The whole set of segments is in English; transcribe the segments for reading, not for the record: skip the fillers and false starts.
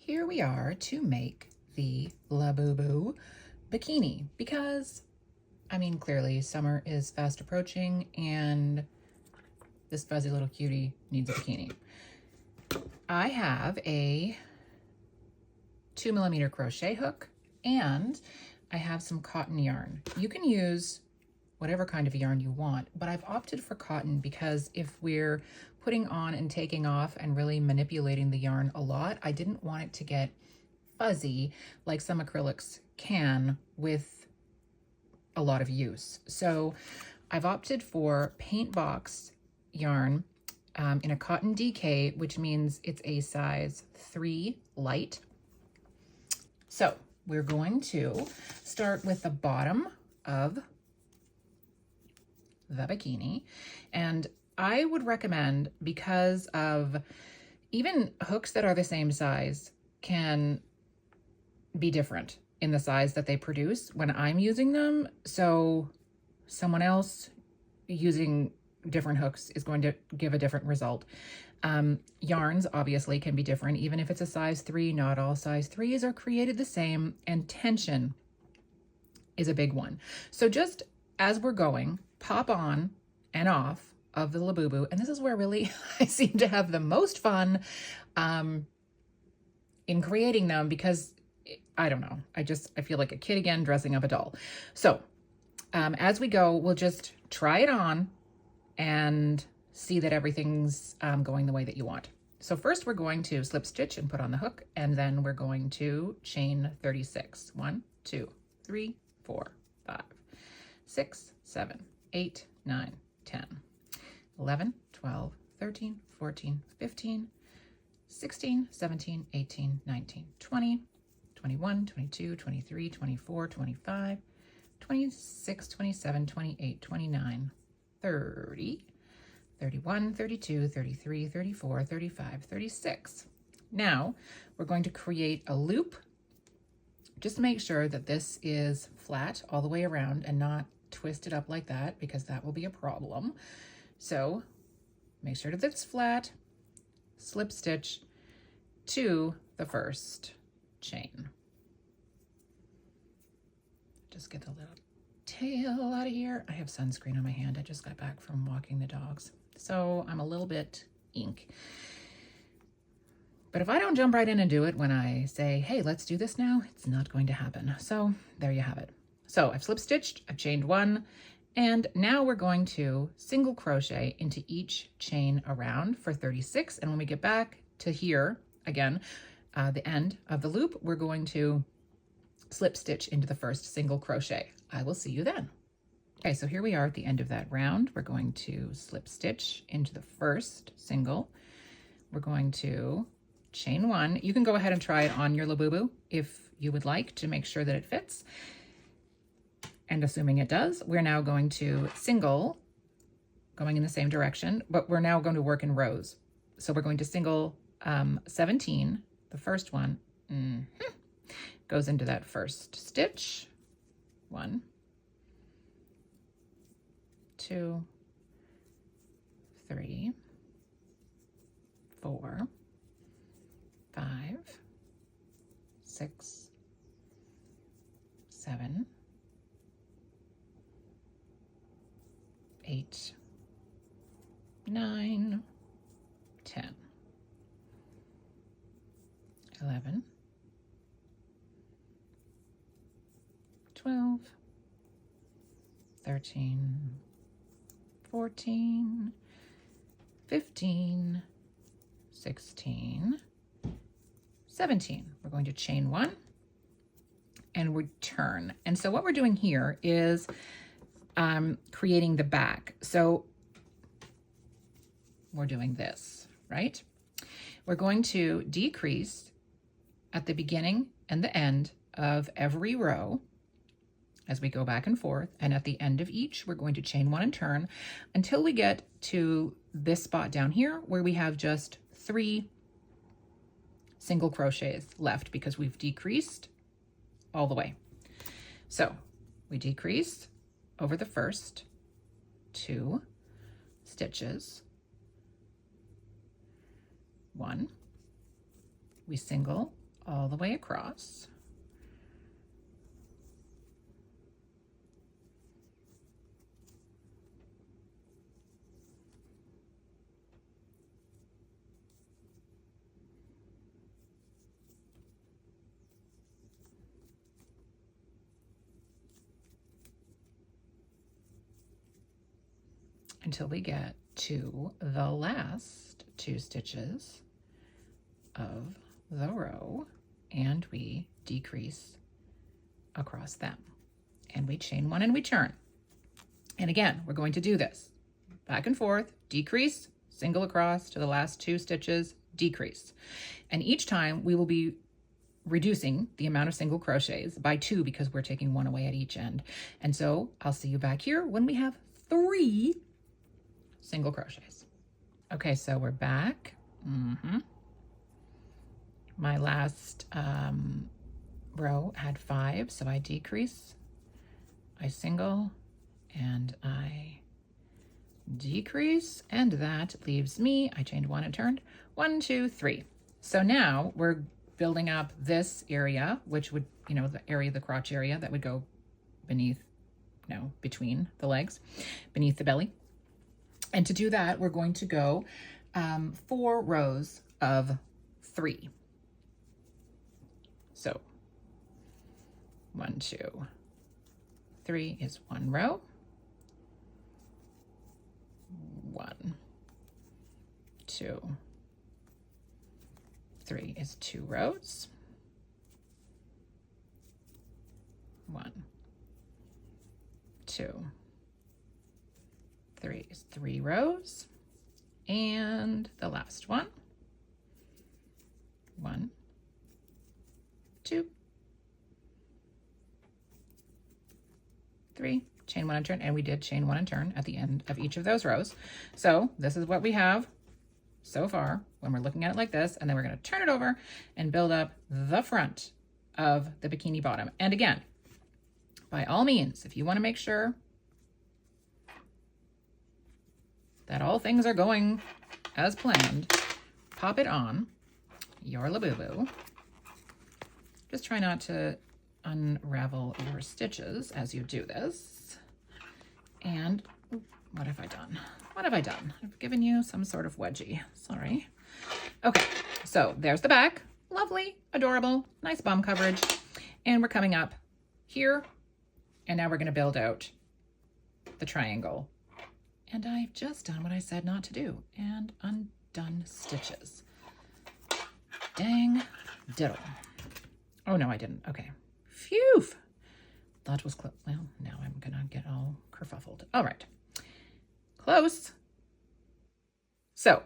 here we are to make the Labubu bikini because, I mean, clearly summer is fast approaching and this fuzzy little cutie needs a bikini. I have a 2mm crochet hook and I have some cotton yarn. You can use whatever kind of yarn you want, but I've opted for cotton because if we're putting on and taking off and really manipulating the yarn a lot, I didn't want it to get fuzzy like some acrylics can with a lot of use. So I've opted for paint box yarn in a cotton DK, which means it's a size 3 light. So we're going to start with the bottom of the bikini, and I would recommend, because of even hooks that are the same size can be different in the size that they produce when I'm using them. So someone else using different hooks is going to give a different result. Yarns obviously can be different. Even if it's a size 3, not all size 3s are created the same, and tension is a big one. So just as we're going, pop on and off of the Labubu, and this is where really I seem to have the most fun in creating them, because I don't know, I feel like a kid again dressing up a doll. So as we go, we'll just try it on and see that everything's going the way that you want. So first we're going to slip stitch and put on the hook, and then we're going to chain 36. 1, 2, 3, 4, 5, 6, 7, 8, 9, 10, 11, 12, 13, 14, 15, 16, 17, 18, 19, 20, 21, 22, 23, 24, 25, 26, 27, 28, 29, 30, 31, 32, 33, 34, 35, 36. Now we're going to create a loop. Just make sure that this is flat all the way around and not twisted up like that, because that will be a problem. So make sure that it's flat, slip stitch to the first chain. Just get the little tail out of here. I have sunscreen on my hand. I just got back from walking the dogs, so I'm a little bit ink. But if I don't jump right in and do it when I say, hey, let's do this now, it's not going to happen. So there you have it. So I've slip stitched, I've chained 1, and now we're going to single crochet into each chain around for 36. And when we get back to here, again, the end of the loop, we're going to slip stitch into the first single crochet. I will see you then. Okay, so here we are at the end of that round. We're going to slip stitch into the first single. We're going to chain 1. You can go ahead and try it on your Labubu if you would like, to make sure that it fits. And assuming it does, we're now going to single, going in the same direction, but we're now going to work in rows. So we're going to single 17, the first one, goes into that first stitch. 1, 2, 3, 4, 5, 6, 7, 8, 9, 10, 11, 12, 13, 14, 15, 16, 17. We're going to chain 1 and return. And so what we're doing here is creating the back. So we're doing this, right? We're going to decrease at the beginning and the end of every row as we go back and forth, and at the end of each, we're going to chain 1 and turn until we get to this spot down here where we have just 3 single crochets left, because we've decreased all the way. So we decrease over the first 2 stitches, 1, we single all the way across. Until we get to the last 2 stitches of the row, and we decrease across them, and we chain 1 and we turn. And again, we're going to do this back and forth, decrease, single across to the last 2 stitches, decrease. And each time we will be reducing the amount of single crochets by 2 because we're taking 1 away at each end. And so I'll see you back here when we have 3 single crochets. Okay, so we're back. My last row had 5, so I decrease, I single, and I decrease, and that leaves me, I chained 1 and turned, 1, 2, 3. So now we're building up this area, which would, the area, the crotch area that would go beneath, between the legs, beneath the belly. And to do that, we're going to go 4 rows of 3. So 1, 2, 3 is 1 row. 1, 2, 3 is 2 rows. 1, 2, 3 is 3 rows, and the last one, 1, 2, 3, chain 1 and turn, and we did chain 1 and turn at the end of each of those rows. So this is what we have so far when we're looking at it like this, and then we're going to turn it over and build up the front of the bikini bottom. And again, by all means, if you want to make sure that all things are going as planned, pop it on your Labubu. Just try not to unravel your stitches as you do this. And what have I done? What have I done? I've given you some sort of wedgie. Sorry. Okay, so there's the back. Lovely, adorable, nice bum coverage. And we're coming up here, and now we're going to build out the triangle. And I've just done what I said not to do and undone stitches. Dang diddle. Oh, no, I didn't. Okay. Phew. That was close. Well, now I'm going to get all kerfuffled. All right. Close. So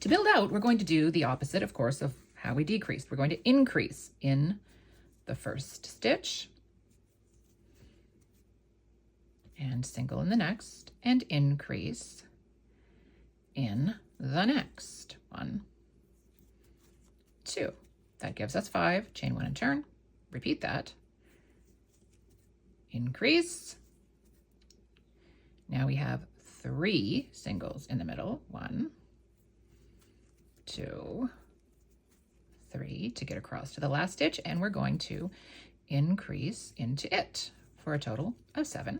to build out, we're going to do the opposite, of course, of how we decreased. We're going to increase in the first stitch and single in the next, and increase in the next. 1, 2. That gives us 5. Chain 1 and turn. Repeat that. Increase. Now we have 3 singles in the middle. 1, 2, 3 to get across to the last stitch, and we're going to increase into it for a total of 7.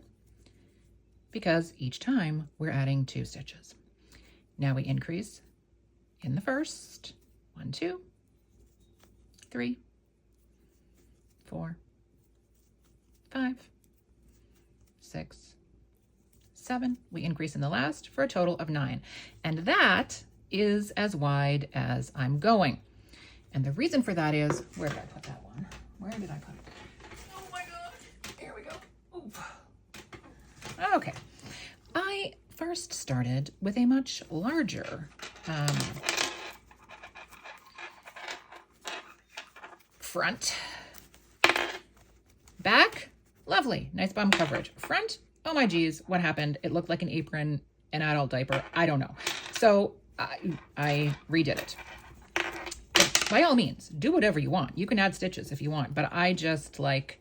Because each time we're adding 2 stitches. Now we increase in the first. 1, 2, 3, 4, 5, 6, 7. We increase in the last for a total of 9. And that is as wide as I'm going. And the reason for that is, where did I put that one? Where did I put it? Oh my God, here we go. Oof. Okay, I first started with a much larger front. Back, lovely, nice bum coverage. Front, oh my geez, what happened? It looked like an apron, an adult diaper, I don't know. So I redid it. By all means, do whatever you want. You can add stitches if you want, but I just like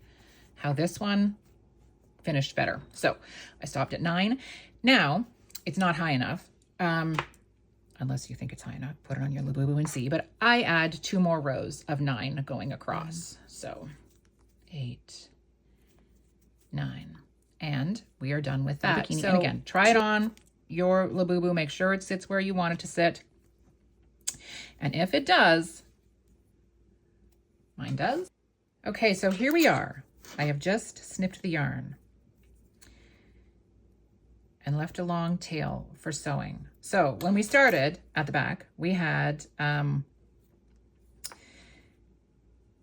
how this one finished better. So I stopped at 9. Now it's not high enough. unless you think it's high enough, put it on your Labubu and see. But I add 2 more rows of 9 going across. So 8, 9, and we are done with that. So, and again, try it on your Labubu. Make sure it sits where you want it to sit. And if it does, mine does. Okay, so here we are. I have just snipped the yarn and left a long tail for sewing. So when we started at the back, we had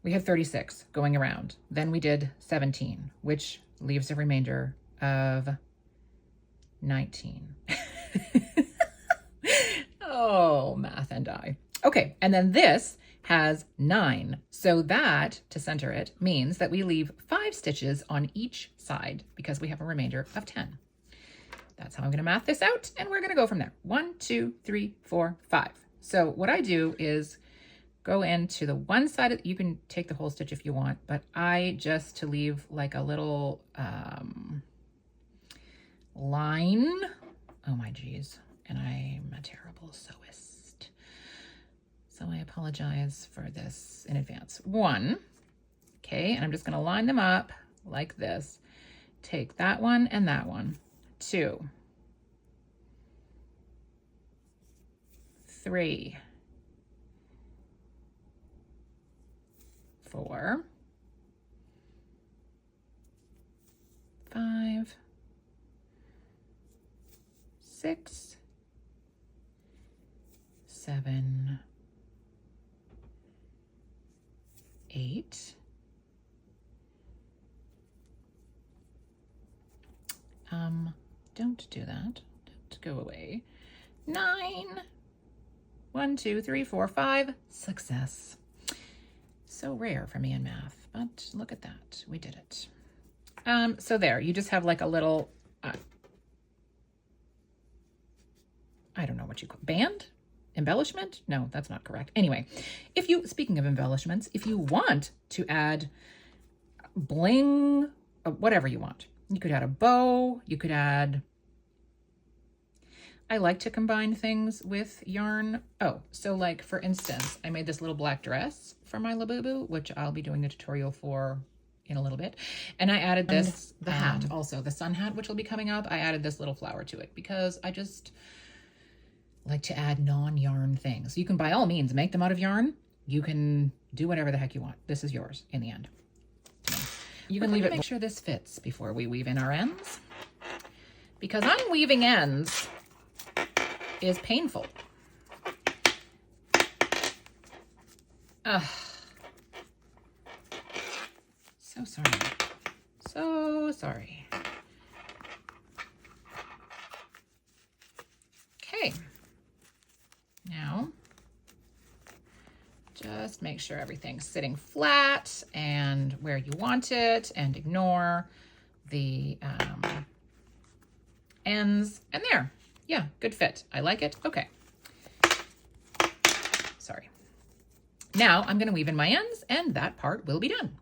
36 going around. Then we did 17, which leaves a remainder of 19. Oh, math and I. Okay, and then this has 9. So that, to center it, means that we leave 5 stitches on each side because we have a remainder of 10. That's how I'm gonna math this out, and we're gonna go from there. 1, 2, 3, 4, 5. So what I do is go into the one side, you can take the whole stitch if you want, but I just to leave like a little line. Oh my geez, and I'm a terrible sewist. So I apologize for this in advance. 1, okay, and I'm just gonna line them up like this. Take that one and that one. 2, 3, 4, 5, 6, 7, 8, don't do that. Don't go away. 9. 1, 2, 3, 4, 5. Success. So rare for me in math, but look at that. We did it. So there, you just have like a little, I don't know what you call band? Embellishment? No, that's not correct. Anyway, speaking of embellishments, if you want to add bling, whatever you want, you could add a bow, you could add, I like to combine things with yarn. Oh, so like for instance, I made this little black dress for my Labubu, which I'll be doing a tutorial for in a little bit. And I added this, the hat also, the sun hat, which will be coming up. I added this little flower to it because I just like to add non-yarn things. You can by all means make them out of yarn. You can do whatever the heck you want. This is yours in the end. You can leave it. Make sure this fits before we weave in our ends, because unweaving ends is painful. So sorry. So sorry. Okay. Now, just make sure everything's sitting flat and where you want it, and ignore the ends. And there. Yeah, good fit. I like it. Okay. Sorry. Now I'm going to weave in my ends, and that part will be done.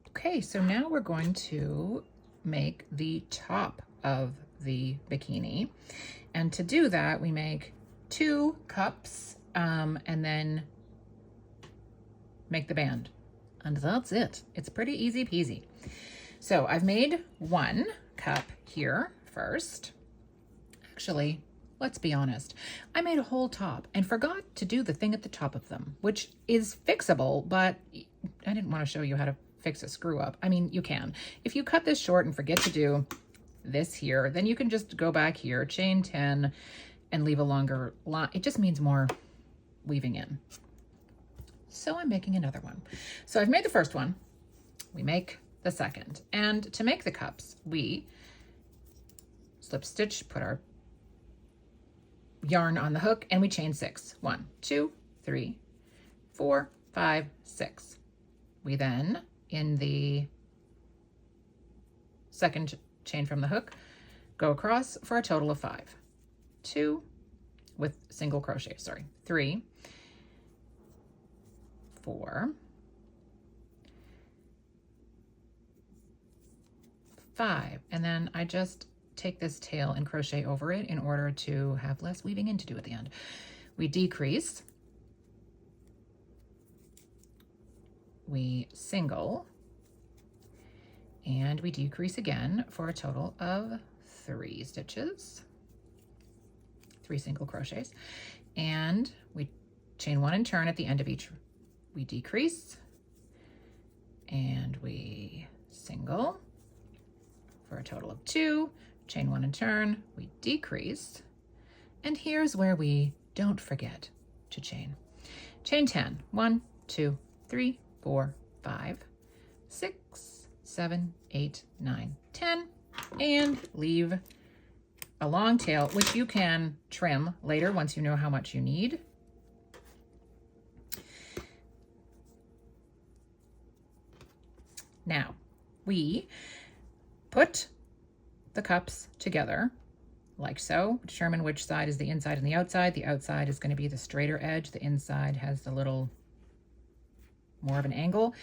Okay, so now we're going to make the top of the bikini. And to do that, we make 2 cups and then make the band. And that's it. It's pretty easy peasy. So I've made 1 cup here first. Actually, let's be honest. I made a whole top and forgot to do the thing at the top of them, which is fixable, but I didn't want to show you how to fix a screw up. I mean, you can. If you cut this short and forget to do this here, then you can just go back here, chain 10, and leave a longer line. It just means more weaving in. So I'm making another one. So I've made the first one. We make the second. And to make the cups, we slip stitch, put our yarn on the hook, and we chain 6. 1, 2, 3, 4, 5, 6. We then, in the second chain from the hook, go across for a total of 5. 2 with single crochet, 3, 4, 5, and then I just take this tail and crochet over it in order to have less weaving in to do at the end. We decrease, we single, and we decrease again for a total of 3 stitches, 3 single crochets, and we chain 1 and turn at the end of each. We decrease and we single for a total of 2, chain 1 and turn, we decrease, and here's where we don't forget to chain. Chain 10, 1, 2, 3, 4, 5, 6, 7, 8, 9, 10, and leave a long tail, which you can trim later once you know how much you need. Now, we put the cups together like so. Determine which side is the inside and the outside. The outside is going to be the straighter edge. The inside has the little more of an angle.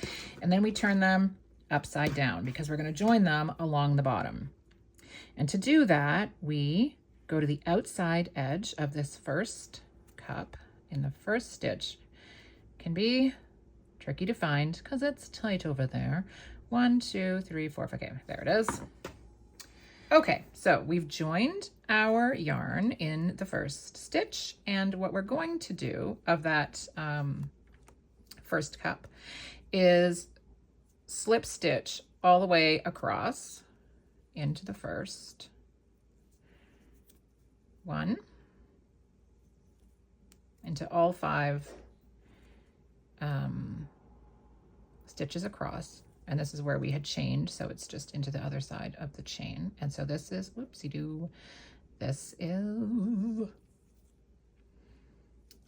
And then we turn them upside down because we're going to join them along the bottom. And to do that, we go to the outside edge of this first cup in the first stitch. Can be tricky to find because it's tight over there. 1, 2, 3, 4, 5. Okay, there it is. Okay, so we've joined our yarn in the first stitch, and what we're going to do of that first cup is slip stitch all the way across into the first one, into all 5 stitches across. And this is where we had chained, so it's just into the other side of the chain. And so this is, whoopsie-doo, this is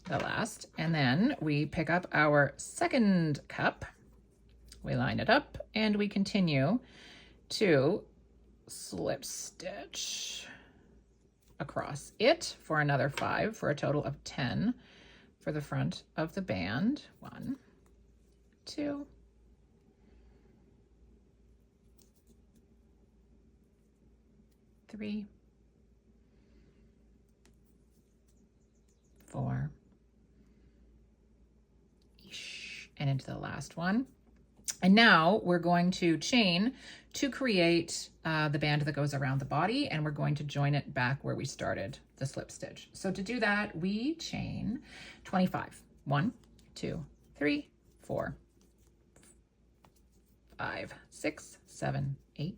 the last. And then we pick up our second cup, we line it up, and we continue to slip stitch across it for another 5 for a total of 10 for the front of the band. 1, 2, 3, 4, and into the last one. And now we're going to chain to create the band that goes around the body, and we're going to join it back where we started the slip stitch. So to do that, we chain 25. 1, 2, 3, 4, 5, 6, 7, 8,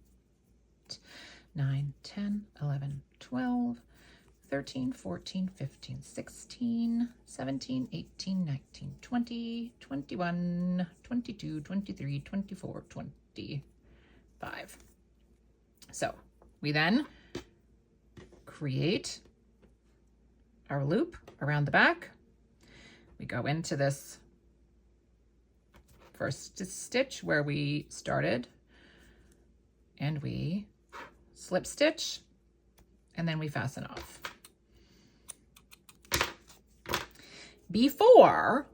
9, 10, 11, 12, 13, 14, 15, 16, 17, 18, 19, 20, 21, 22, 23, 24, 25. So we then create our loop around the back. We go into this first stitch where we started, and we slip stitch, and then we fasten off. Before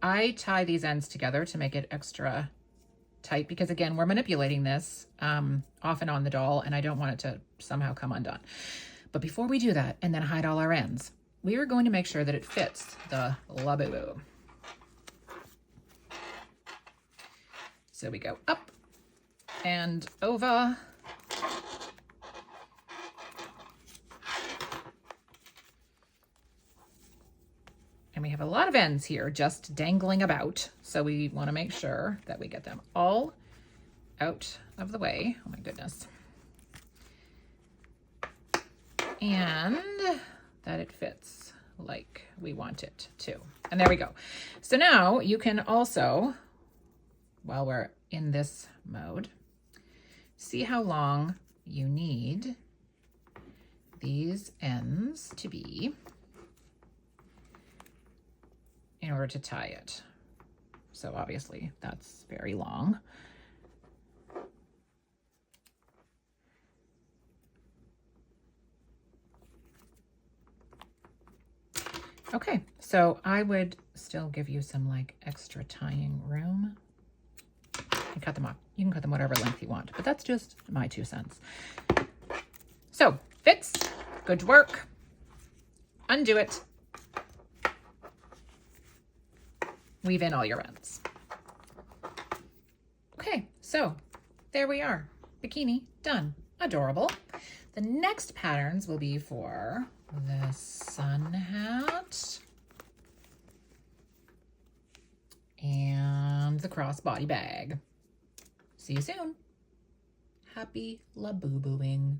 I tie these ends together to make it extra tight, because again, we're manipulating this off and on the doll, and I don't want it to somehow come undone. But before we do that and then hide all our ends, we are going to make sure that it fits the Labubu. So we go up and over. And we have a lot of ends here just dangling about. So we want to make sure that we get them all out of the way. Oh my goodness. And that it fits like we want it to. And there we go. So now you can also, while we're in this mode, see how long you need these ends to be in order to tie it. So obviously that's very long. Okay, so I would still give you some like extra tying room. And cut them off. You can cut them whatever length you want, but that's just my 2 cents. So fits, good work. undo it. Weave in all your ends. Okay, so there we are. Bikini done. Adorable. The next patterns will be for the sun hat and the crossbody bag. See you soon. Happy Labubuing.